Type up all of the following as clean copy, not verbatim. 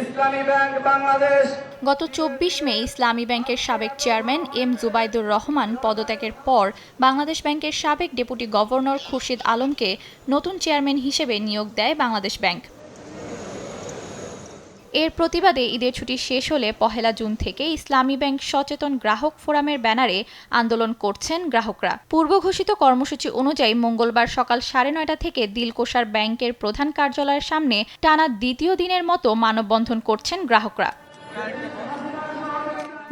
ইসলামী bank Bangladesh. গত ২৪ মে ইসলামী ব্যাংকের সাবেক চেয়ারম্যান এম জুবাইদুর রহমান পদত্যাগের পর বাংলাদেশ ব্যাংকের সাবেক ডেপুটি গভর্নর খুরশীদ আলমকে নতুন চেয়ারম্যান হিসেবে নিয়োগ দেয় বাংলাদেশ ব্যাংক। এর প্রতিবাদে ঈদের ছুটি শেষ হলে ১ জুন থেকে ইসলামী ব্যাংক সচেতন গ্রাহক ফোরামের ব্যানারে আন্দোলন করছেন গ্রাহকরা। পূর্ব ঘোষিত কর্মসূচি অনুযায়ী মঙ্গলবার সকাল ৯:৩০ থেকে দিলকুশার ব্যাংকের প্রধান কার্যালয়ের সামনে টানা দ্বিতীয় দিনের মতো মানববন্ধন করছেন গ্রাহকরা।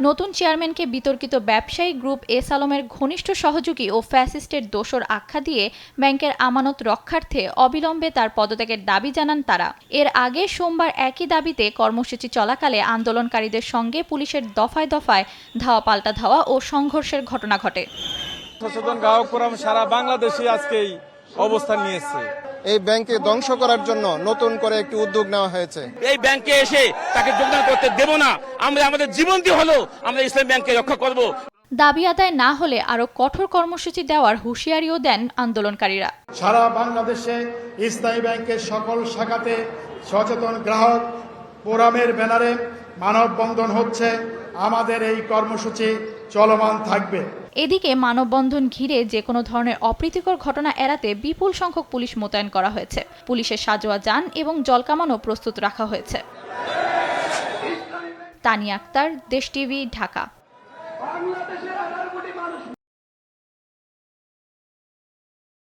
নতুন চেয়ারম্যানকে বিতর্কিত ব্যবসায়ী গ্রুপ এস আলমের ঘনিষ্ঠ সহযোগী ও ফ্যাসিস্টের দোসর আখ্যা দিয়ে ব্যাংকের আমানত রক্ষার্থে অবিলম্বে তার পদত্যাগের দাবি জানান তারা। এর আগে সোমবার একই দাবিতে কর্মসূচি চলাকালে আন্দোলনকারীদের সঙ্গে পুলিশের দফায় দফায় ধাওয়া পাল্টা ধাওয়া ও সংঘর্ষের ঘটনা ঘটে। সচেতন গ্রাহক ফোরাম সারা বাংলাদেশে আজকেই অবস্থান নিয়েছে। এই ব্যাংকে ধ্বংস করার জন্য নতুন করে একটি উদ্যোগ নেওয়া হয়েছে। এই ব্যাংকে এসে তাকে যোগদান করতে দেব না। আমরা আমাদের জীবন দিয়ে হলো আমরা ইসলামী ব্যাংককে রক্ষা করব। দাবি আদায় না হলে আরও কঠোর কর্মসূচি দেওয়ার হুঁশিয়ারিও দেন আন্দোলনকারীরা। সারা বাংলাদেশে ইসলামী ব্যাংকের সকল শাখাতে সচেতন গ্রাহক ফোরামের ব্যানারে মানববন্ধন হচ্ছে। আমাদের এই কর্মসূচি চলমান থাকবে। এদিকে মানববন্ধন ঘিরে যে কোনো ধরনের অপ্রীতিকর ঘটনা এড়াতে বিপুল সংখ্যক পুলিশ মোতায়েন করা হয়েছে। পুলিশের সাজোয়া যান এবং জলকামানও প্রস্তুত রাখা হয়েছে। তানিয়া আক্তার, দেশ টিভি, ঢাকা।